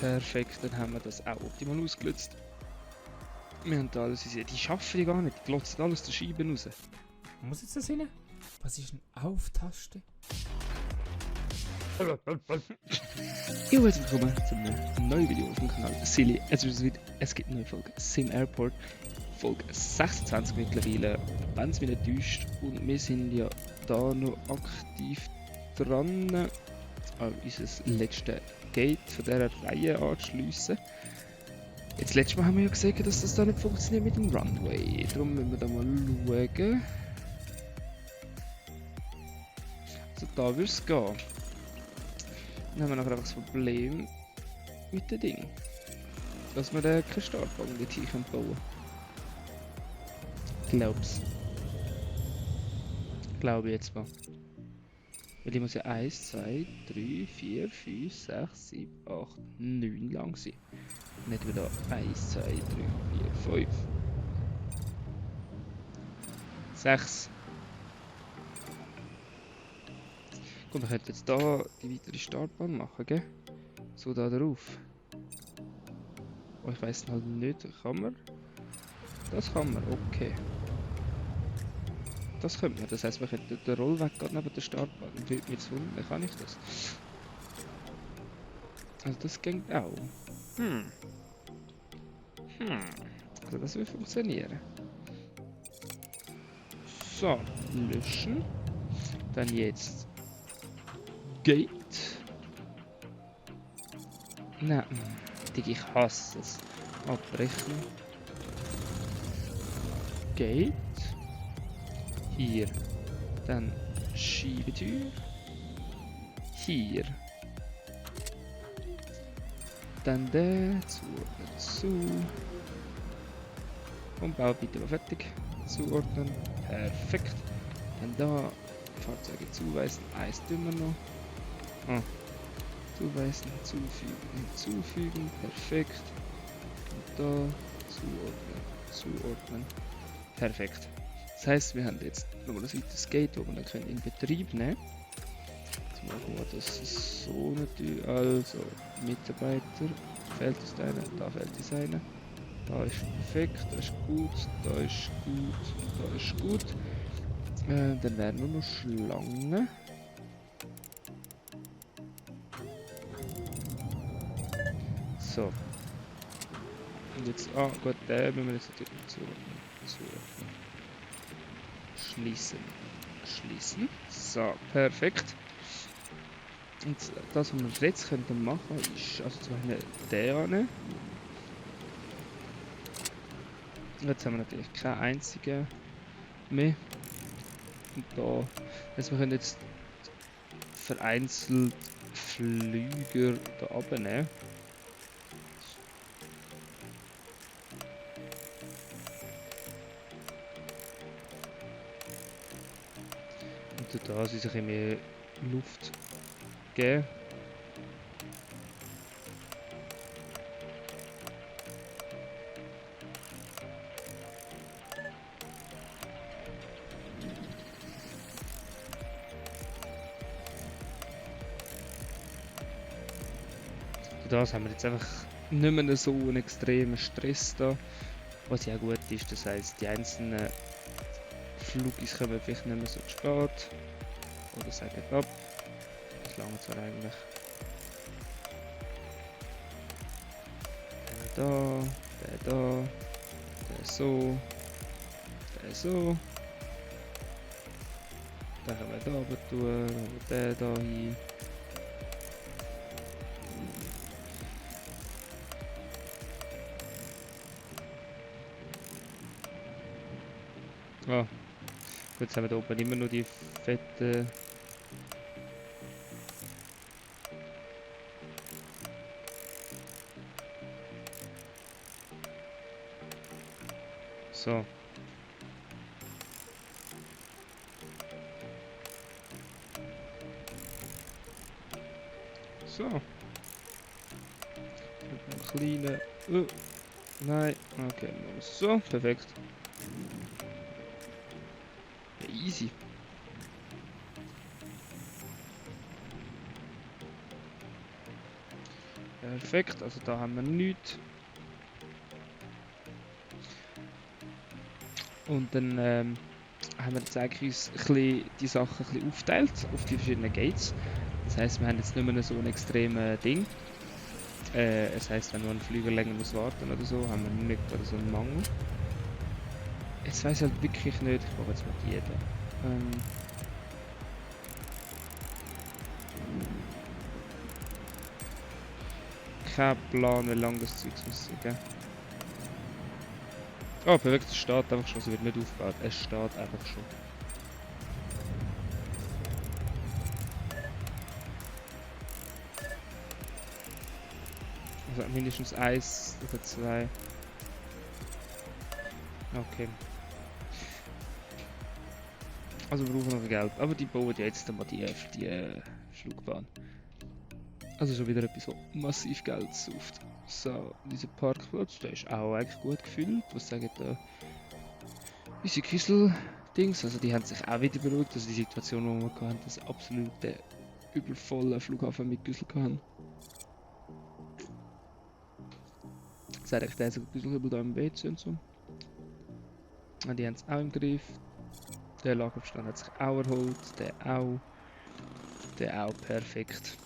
Perfekt, dann haben wir das auch optimal ausgelöst. Wir haben da alles gesehen. Die schaffen die gar nicht, die glotzen alles aus der Scheibe raus. Wo muss jetzt das rein? Was ist eine Auf-Taste? Ja, herzlich willkommen zu einem neuen Video auf dem Kanal Silly. Es gibt eine neue Folge Sim Airport, Folge 26 mittlerweile, wenn es mich nicht täuscht. Und wir sind ja da noch aktiv dran, an unser letztes Gate von dieser Reihe anzuschliessen. Jetzt letztes Mal haben wir ja gesehen, dass das da nicht funktioniert mit dem Runway. Darum müssen wir da mal schauen. Also da würde es gehen. Dann haben wir nachher einfach das Problem mit dem Ding. Dass wir da keinen Startwagen dort hier bauen können. Glaub's. Glaube ich jetzt mal. Weil ich muss ja 1, 2, 3, 4, 5, 6, 7, 8, 9 lang sein. Nicht wieder 1, 2, 3, 4, 5. 6. Gut, wir könnten jetzt da die weitere Startbahn machen, gell? So da drauf. Oh, ich weiss halt nicht, kann man? Das kann man, okay. Das könnte man, das heisst, wir könnten den Rollweg gerade neben der Startbahn. Würde mich jetzt wundern, kann ich das? Also das geht auch. Also das würde funktionieren. So, löschen. Dann jetzt Gate. Nein, Digga, ich hasse es. Abbrechen. Gate. Hier. Dann Schiebetür. Hier. Dann der zuordnen zu. Und Bau bitte mal fertig. Zuordnen. Perfekt. Dann da Fahrzeuge zuweisen. Eins tun wir noch. Ah. Zuweisen, hinzufügen, hinzufügen. Perfekt. Und da zuordnen. Perfekt. Das heisst, wir haben jetzt nochmal ein weiteres Gate, das wir dann können in Betrieb nehmen können. Jetzt machen wir das so natürlich. Also, Mitarbeiter. Fehlt uns einer, da fehlt uns einer. Da ist perfekt, da ist gut, da ist gut, da ist gut. Dann wären nur noch Schlangen. So. Und jetzt, gut, den müssen wir jetzt natürlich zuordnen. Schließen. Schließen. So, perfekt. Und das, was wir jetzt könnten machen, ist, also zum Beispiel den annehmen. Jetzt haben wir natürlich keinen einzigen mehr. Und da, also wir können jetzt vereinzelt Flüger da abnehmen. Und da soll sich mehr Luft geben. Das haben wir jetzt einfach nicht mehr so einen extremen Stress da. Was ja gut ist, das heisst, die einzelnen Flugis kommen vielleicht nicht mehr so spät. Oder sagen ab. Das lange zwar eigentlich. Der da, der so, der so. Dann können wir da runter tun, der da hin. Ah, gut, jetzt haben wir da oben immer noch die fette. So. So. Ein kleiner. Nein. Okay, so. Perfekt. Easy. Perfekt, also da haben wir nichts. Und dann haben wir jetzt eigentlich uns ein bisschen die Sachen ein bisschen aufteilt auf die verschiedenen Gates. Das heisst, wir haben jetzt nicht mehr so ein extremes Ding. Es heisst, wenn man einen Flüger länger muss warten oder so, haben wir nicht gerade so einen Mangel. Jetzt weiss ich halt wirklich nicht, ich brauche jetzt mal die da. Kein Plan, wie lange das Zeug muss sein, gell? Oh, perfekt, es steht einfach schon, es wird nicht aufgebaut. Es steht einfach schon. Also mindestens 1 oder 2. Okay. Also wir brauchen noch Geld, aber die bauen ja jetzt einmal die Flugbahn. Also schon wieder etwas, was massiv Geld sauft. So, dieser Parkplatz, der ist auch eigentlich gut gefüllt. Was sagen da unsere Küssel-Dings? Also die haben sich auch wieder beruhigt. Also die Situation, die wir hatten, dass absolut der übervollen Flughafen mit Küssel hatten. Das ist eigentlich der einzige Küsselhübel da im WC und so. Und die haben es auch im Griff. Der Lagerbestand hat sich auch erholt. Der auch. Der auch perfekt.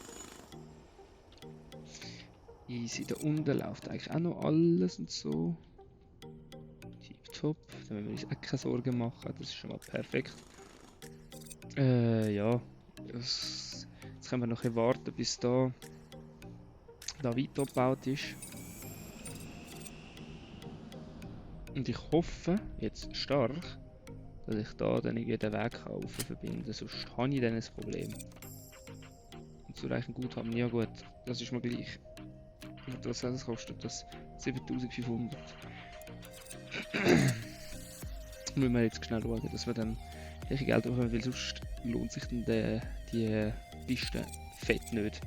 Easy, da unten läuft eigentlich auch noch alles und so. Tipptopp, da müssen wir uns auch keine Sorgen machen, das ist schon mal perfekt. Ja, jetzt können wir noch warten, bis da weitergebaut ist. Und ich hoffe jetzt stark, dass ich da dann irgendwie den Weg verbinden kann, sonst habe ich dann ein Problem. Und zu reichen Guthaben, ja gut, das ist mir gleich. Das kostet das 7500. Müssen wir jetzt schnell schauen, dass wir dann welche Geld bekommen, weil sonst lohnt sich dann die Piste fett nicht.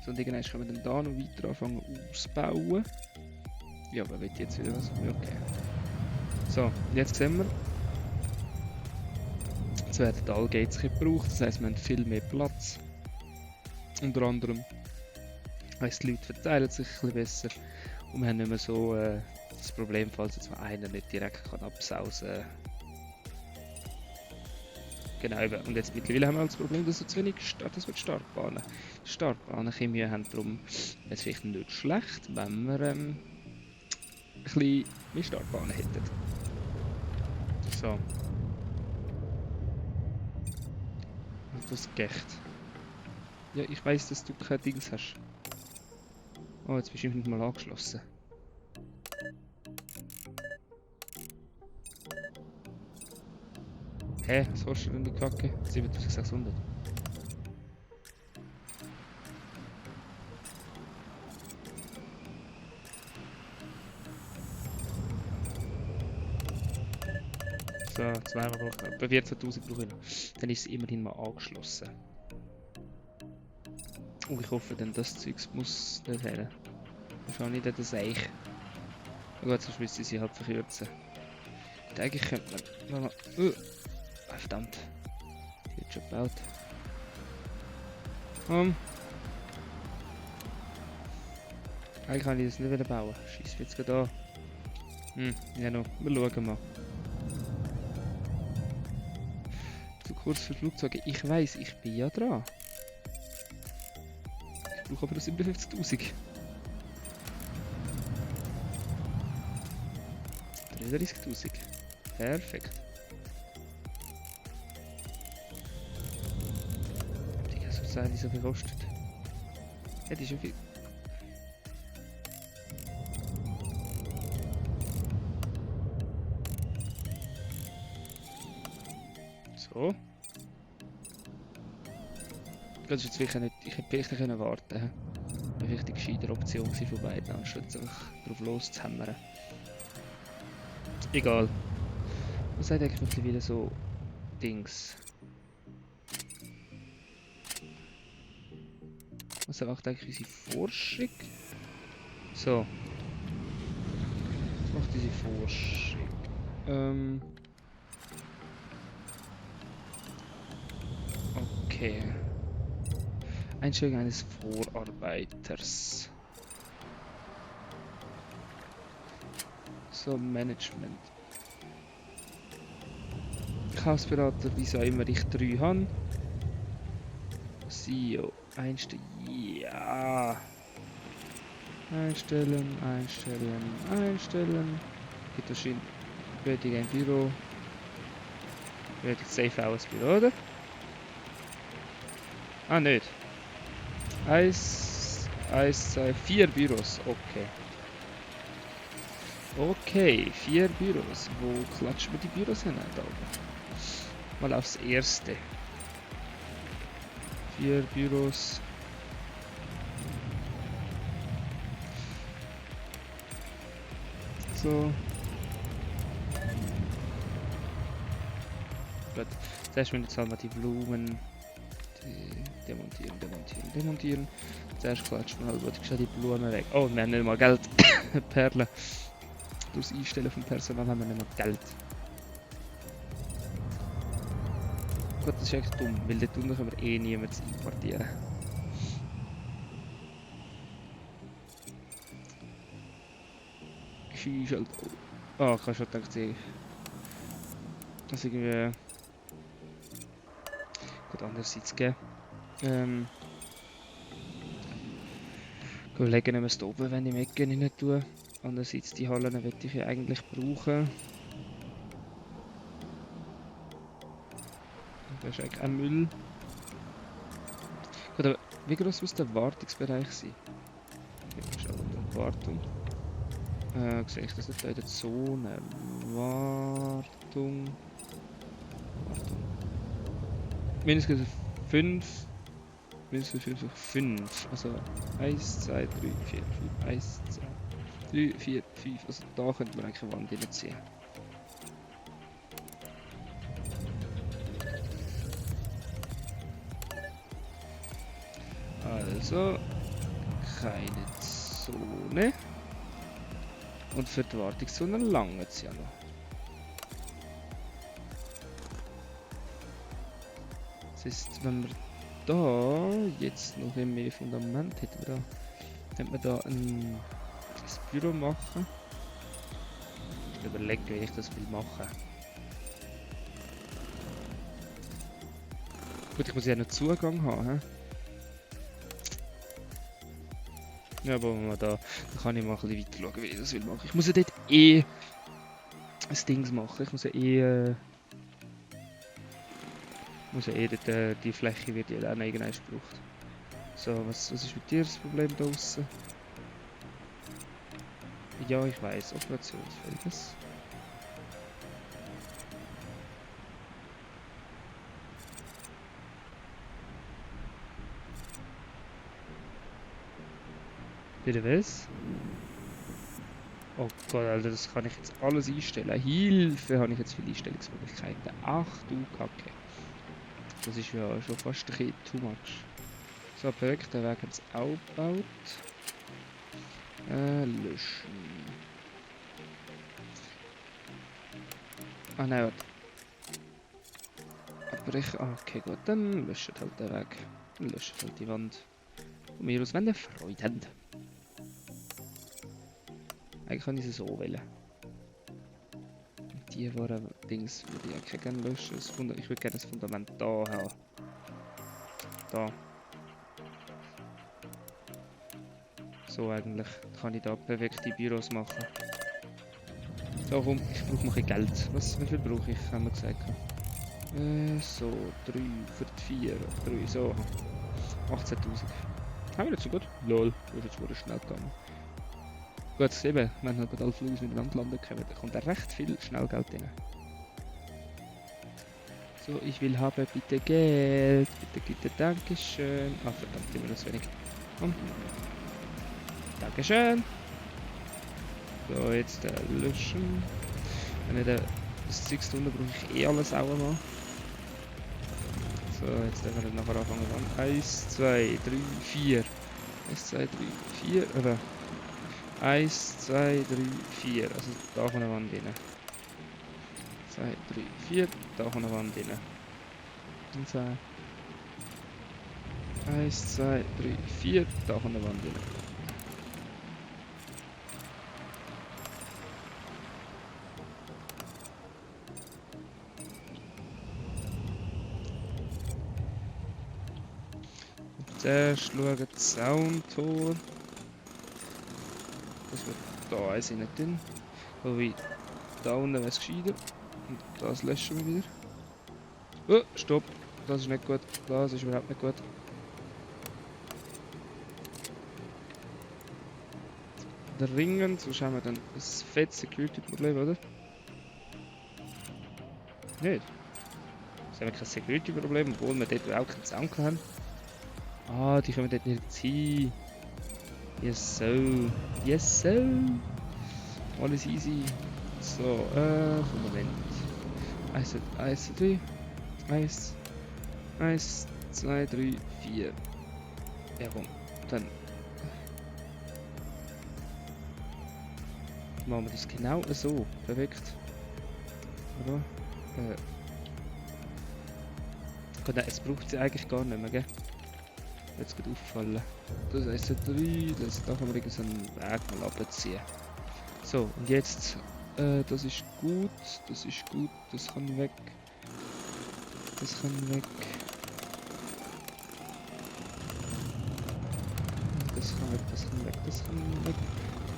So, und irgendwann können wir dann da noch weiter anfangen auszubauen. Ja, aber wird jetzt wieder was? Okay. So, jetzt sehen wir. Jetzt werden alle Gates gebraucht, das heisst, wir haben viel mehr Platz. Unter anderem heisst, die Leute verteilen sich ein bisschen besser und wir haben nicht mehr so das Problem, falls jetzt mal einer nicht direkt kann absausen kann. Genau, und jetzt mittlerweile haben wir das Problem, dass wir zu wenig Startbahnen. Startbahnen Chemie haben, darum ist es vielleicht nicht schlecht, wenn wir ein bisschen mehr Startbahnen hätten. So. Das geht. Ja, ich weiss, dass du kein Dings hast. Oh, jetzt bist du nicht mal angeschlossen. Hä? Was kostet denn die Kacke? 7600. So, zweimal brauche ich noch. Bei 14.000 brauche ich noch. Dann ist es immerhin mal angeschlossen. Und ich hoffe dann, das Zeugs muss nicht her. Wahrscheinlich nicht das Eich. Oh Gott, sonst müsste ich sie halt verkürzen. Und eigentlich könnte man... verdammt. Die wird schon gebaut. Eigentlich kann ich das nicht wieder bauen. Scheiße, jetzt gerade an. Ja noch. Wir schauen mal. Zu kurz für Flugzeuge. Ich weiss, ich bin ja dran. Ich brauche aber noch 57.000. 33.000. Perfekt. Digga, so sein, die so viel kostet. Hätte ich schon viel. So. Das ist jetzt wirklich nicht. Ich hätte vielleicht können warten können. Das war vielleicht die gescheite Option von beiden, anstatt einfach drauf loszuhämmern. Egal. Was sagt eigentlich mittlerweile so Dings? Was macht eigentlich unsere Forschung? So. Was macht unsere Forschung? Okay. Einstellung eines Vorarbeiters. So, Management. Chaosberater, wieso immer ich 3 habe. CEO. Einstellen. Ja. Einstellen, einstellen, einstellen. Geht wahrscheinlich. Fertig ein Büro. Fertig safe auch ein Büro, oder? Ah, nicht. 1, 2, 4 Büros. Okay. Okay, 4 Büros. Wo klatschen wir die Büros hin? Da oben. Mal aufs erste. 4 Büros. So. Gut. Zuerst müssen wir die Blumen demontieren, demontieren, demontieren. Zuerst klatschen wir halt die Blumen weg. Oh, wir haben nicht mal Geld. Perlen. Durchs Einstellen vom Personal haben wir nicht mal Geld. Gott, das ist echt dumm, weil dort unten können wir eh niemanden importieren. Kühlschalt. Oh, ich habe schon gedacht, dass irgendwie. Gut, andererseits geben. Überlegen, ob wir es da oben, wenn ich mitgehen, nicht tun. Andererseits, die Hallen möchte ich ja eigentlich brauchen. Das ist eigentlich auch Müll. Gut, aber wie groß muss der Wartungsbereich sein? Ich schaue mal Wartung. Sehe ich das nicht da in der Zone? Wartung. Mindestens 5. Mindestens 5. Also 1, 2, 3, 4, 5. 1, 2, 3, 4, 5. Also da könnte man eigentlich eine Wand hinziehen. Also keine Zone. Und für die Wartungszone lange es ja noch. Das heißt, wenn wir da jetzt noch mehr Fundament hätten, könnte man da ein Büro machen. Ich überlege, wie ich das will machen. Gut, ich muss ja noch Zugang haben. Ja, aber da kann ich mal ein bisschen weiter schauen, wie ich das will machen. Ich muss ja dort eh ein Ding machen. Ich muss ja dort, die Fläche wird ja auch noch irgendwann gebraucht. So, was ist mit dir das Problem da draussen? Ja, ich weiß, Operationsfeldes. Bitte was? Oh Gott, Alter, das kann ich jetzt alles einstellen. Hilfe, habe ich jetzt viele Einstellungsmöglichkeiten. Ach du Kacke. Das ist ja schon fast ein bisschen too much. So, perfekt, den Weg haben sie auch gebaut. Löschen. Ah nein, warte. Aber okay gut, dann löschen halt den Weg. Dann löschen halt die Wand. Und wir aus, wenn ihr Freude habt. Eigentlich kann ich es so wählen. Die waren Dings, würde ich eigentlich gerne löschen. Ich würde gerne das Fundament da haben. Da. So eigentlich kann ich da perfekt die Büros machen. So komm, ich brauche noch ein Geld. Wie viel brauche ich, haben wir gesagt. So, 3 für die 4, 3, so. 18.000. Haben wir nicht so gut? Lol, das ist jetzt wohl schnell gegangen. Gut, eben, wenn halt alle Flüge miteinander landen können, dann kommt da recht viel Schnellgeld rein. So, ich will haben bitte Geld. Bitte, Dankeschön. Ah, verdammt, immer noch zu wenig. Komm. Dankeschön. So, jetzt löschen. Wenn ich das Zeug drunter brauche ich eh alles auch mal. So, jetzt dürfen wir nachher anfangen. 1, 2, 3, 4. 1, 2, 3, 4. Oder? 1, 2, 3, 4. Also da kommt eine Wand rein. 2, 3, 4. Da kommt eine Wand rein. Und 2. 1, 2, 3, 4. Da kommt eine Wand rein. Zuerst schauen das Soundtor. Das wird da eins nicht drin. Wobei, da unten wäre es gescheiter. Und das löschen wir wieder. Oh, stopp! Das ist nicht gut. Das ist überhaupt nicht gut. Dringend, sonst haben wir dann ein fettes Security-Problem, oder? Nicht? Jetzt haben wir kein Security-Problem, obwohl wir dort auch keinen Sound haben. Ah, die können dort nicht hin. Yes, so. Yes, so. Alles easy. So, Fundament. 1, 3. 1, 2, 3, 4. Ja, komm. Dann machen wir das genau so. Perfekt. Oder? Gut, es braucht sie eigentlich gar nicht mehr, gell? Jetzt geht auffallen. Das heisst 3, da kann man irgendwie so einen Weg mal abziehen. So, und jetzt, das ist gut, das kann weg. Das kann weg. Das kann weg, das kann weg, das kann weg.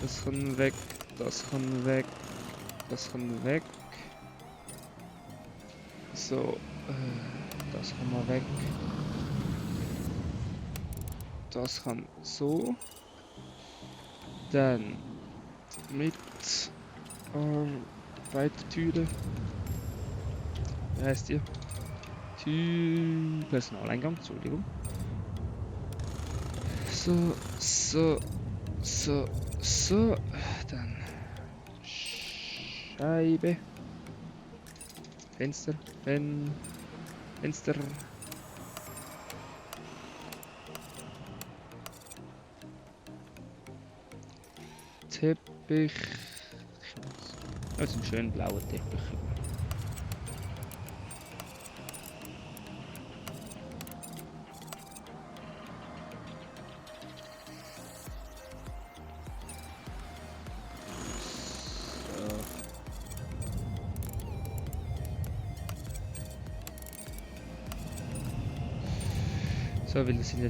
Das kann weg, das kann weg. Das kann weg. So, das kann mal weg. Das kann so. Dann mit weiter Türe. Wie heißt die? Personaleingang, Entschuldigung. So. Dann Scheibe. Fenster. Fenster. Teppich. Also einen schönen blauen Teppich. So, weil das sind ja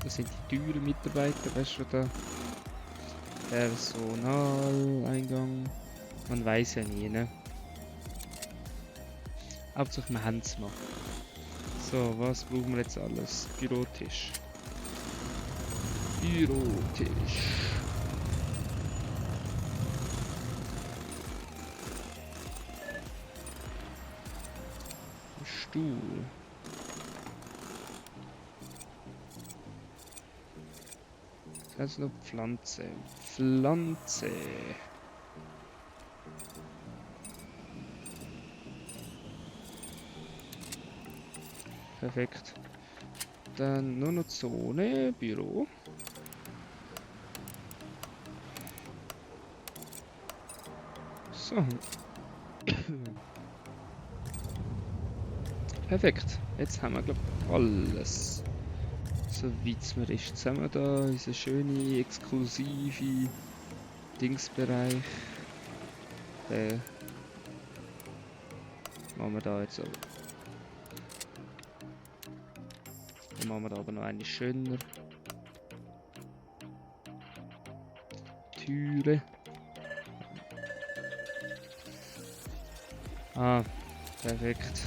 das sind die teuren Mitarbeiter, weißt du, da. Personaleingang. Man weiß ja nie, ne? Hauptsache wir haben es mal. So, was brauchen wir jetzt alles? Bürotisch. Stuhl. Das ist noch Pflanze. Perfekt. Dann nur noch Zone, Büro. So. Perfekt. Jetzt haben wir, glaube ich, alles. So weit es mir ist. Jetzt haben wir da unseren schönen, exklusiven Dingsbereich. Machen wir da jetzt aber. Dann machen wir da aber noch eine schöner. Türe. Ah, perfekt.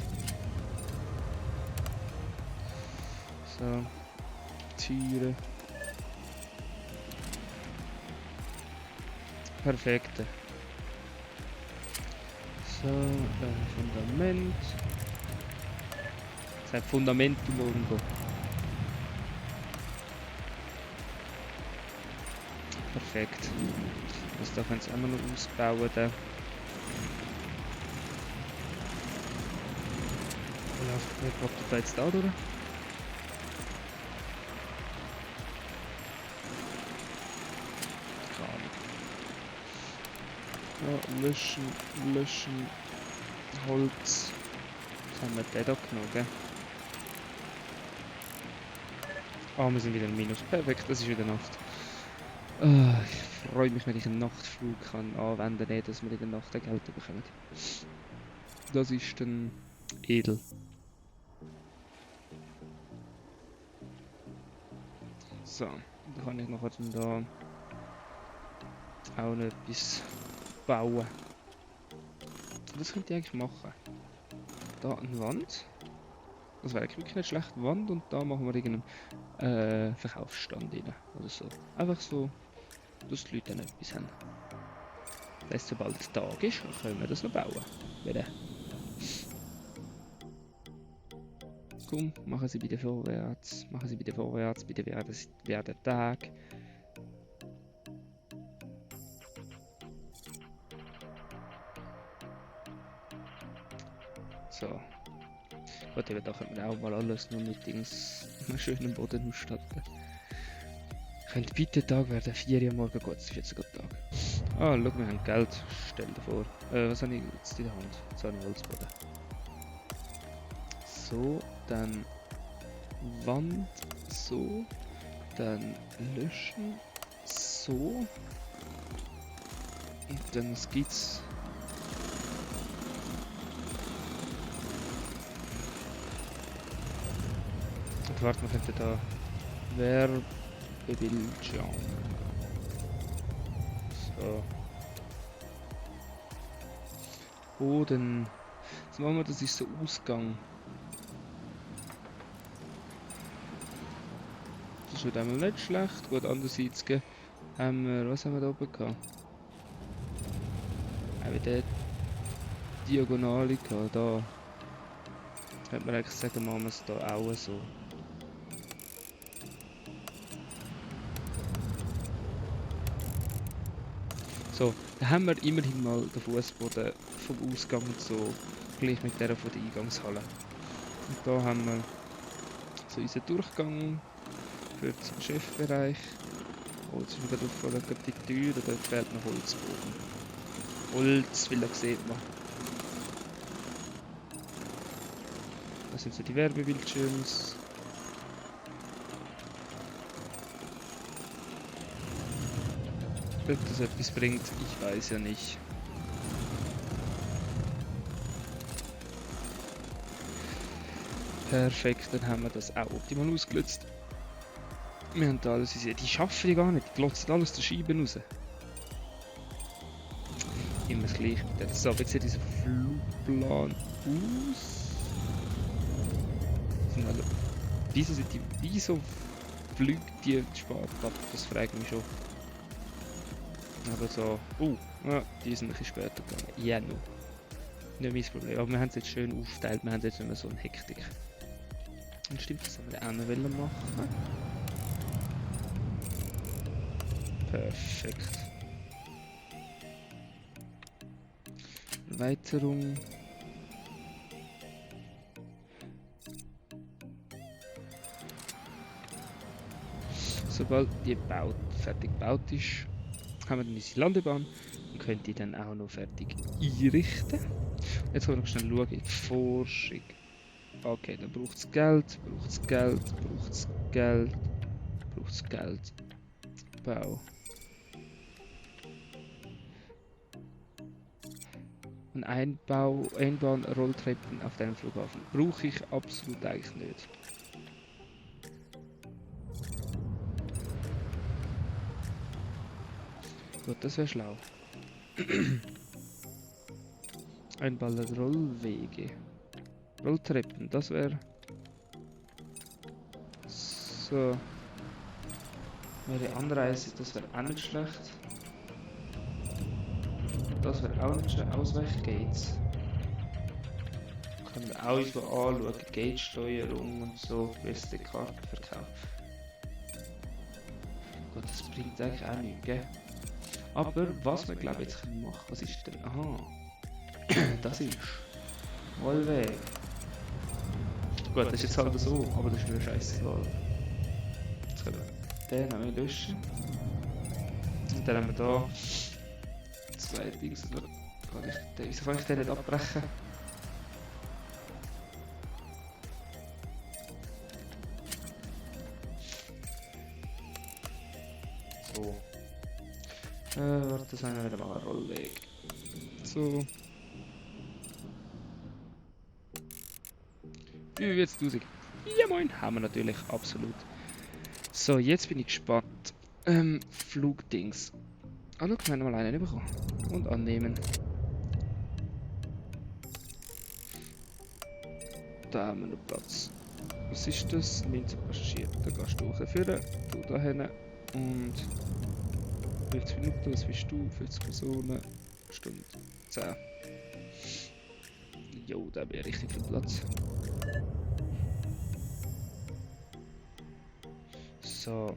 So. Türe. Perfekt. So, Fundament. Das heißt Fundamentum irgendwo. Perfekt. Das darf man jetzt immer noch ausbauen. Da. Wer kommt da jetzt da, oder? Ja, löschen, Holz. Was haben wir denn da genommen, gell? Ah, wir sind wieder im Minus. Perfekt, das ist wieder Nacht. Ah, ich freue mich, wenn ich einen Nachtflug kann anwenden kann, dass wir in der Nacht Geld bekommen. Das ist dann edel. So, dann kann ich nachher dann da auch noch etwas bauen. Das könnte ich eigentlich machen. Da eine Wand. Das wäre wirklich nicht schlecht. Wand und da machen wir irgendeinen Verkaufsstand rein. Oder so. Einfach so, dass die Leute dann etwas haben. Das heisst, sobald es Tag ist, können wir das noch bauen. Wieder. Komm, machen Sie bitte vorwärts. Machen Sie bitte vorwärts. Bitte werden Tag. So. Gut, eben, da könnte man auch mal alles nur mit einem schönen Boden ausstatten. Könnte bitte Tag werden, 4 Uhr morgen, gut, es ist jetzt sogar Tag. Ah, schau, wir haben Geld, stell dir vor. Was habe ich jetzt in der Hand? So ein Holzboden. So, dann Wand, so, dann löschen, so. Und dann was gibt's? Und warte, man könnte da Werbebildschirm. So. Boden. Was machen wir? Das ist der Ausgang. Das wird einmal nicht schlecht. Gut, andererseits haben wir, was haben wir da oben gehabt? Haben wir den Diagonale gehabt, da. Könnte man eigentlich sagen, machen wir es da auch so. So, da haben wir immerhin mal den Fußboden vom Ausgang so gleich mit der von der Eingangshalle. Und da haben wir so unseren Durchgang für den Chefbereich. Oh, jetzt ist wieder aufgefallen, die Tür, da fehlt noch Holzboden. Holz, weil da sieht man. Das sind so die Werbebildschirme. Ob das etwas bringt, ich weiß ja nicht. Perfekt, dann haben wir das auch optimal ausgelöst. Wir haben da alles gesehen. Die schaffen die gar nicht, die glotzen alles der Scheiben raus. Immer das gleiche mit der. So, wie sieht dieser Flugplan aus? Wieso fliegt die Spart ab? Das fragt mich schon. Aber so, ja, die sind ein bisschen später gegangen. Ja, no. Nicht mein Problem. Aber wir haben es jetzt schön aufgeteilt, wir haben jetzt nicht mehr so eine Hektik. Und stimmt, das haben wir auch noch machen. Perfekt. Erweiterung. Sobald die fertig gebaut ist, haben wir dann unsere Landebahn und können die dann auch noch fertig einrichten. Jetzt können wir noch schnell schauen in die Forschung. Okay, dann braucht es Geld, braucht es Geld. Bau. Ein Einbauen Rolltreppen auf deinem Flughafen. Brauche ich absolut eigentlich nicht. Gut, das wäre schlau. Einbauen Rollwege. Rolltreppen, das wäre... So. Wäre Anreise, das wäre auch nicht schlecht. Das wäre auch nicht schlecht. Ausweichgates. Können wir auch so anschauen. Gate-Steuerung und so. Beste Kartenverkauf. Gut, das bringt eigentlich auch nichts, gell? Aber was wir glaube ich jetzt können machen, was ist denn? Aha. Das ist... Wollweg. Gut, das ist jetzt halt so, aber das ist mir scheißegal. Jetzt können wir den noch löschen. Und dann haben wir da zwei Dings. Wieso kann ich den nicht abbrechen? Oh. Warte, das haben wir wieder mal eine Rolle. So. Wie wird's 1000? Ja moin, haben wir natürlich, absolut. So, jetzt bin ich gespannt. Flugdings. Ah, schau, wir haben mal einen bekommen. Und annehmen. Da haben wir noch Platz. Was ist das? 19 Passagiere. Da gehst du hochführen, du da hin und 50 Minuten, was bist du? 50 Personen, Stunde 10. Jo, da wäre richtig viel Platz. So,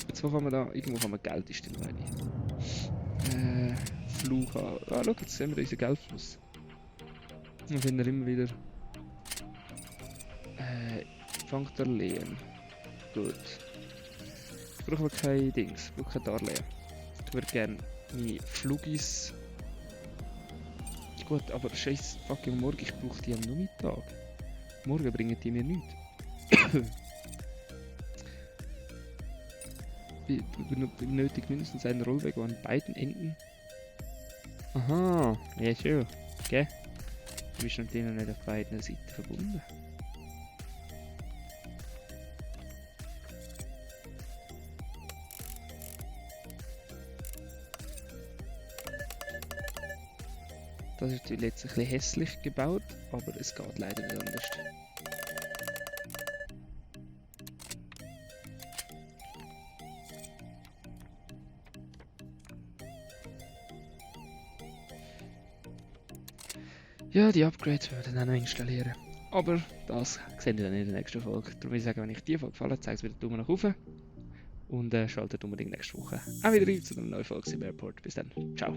jetzt wo kann man da, irgendwo kann man Geld ist noch eine. Flughafen. Ah, schau, jetzt sehen wir unseren Geldfluss. Wir finden immer wieder. Bankdarlehen. Gut. Ich brauche aber kein Dings, ich brauche kein Darlehen. Ich würde gerne meine Flugis. Gut, aber scheiß fucking morgen, ich brauche die am Nachmittag. Morgen bringen die mir nichts. Benötigt mindestens einen Rollweg an beiden Enden. Aha, ja schön. Okay. Du bist mit denen nicht auf beiden Seiten verbunden. Das ist jetzt ein bisschen hässlich gebaut, aber es geht leider nicht anders. Ja, die Upgrades werden wir dann noch installieren. Aber das sehen wir dann in der nächsten Folge. Darum würde ich sagen, wenn euch die Folge gefallen hat, zeigt es wieder Daumen nach oben. Und schaltet unbedingt nächste Woche auch wieder rein zu einer neuen Folge im Airport. Bis dann. Ciao.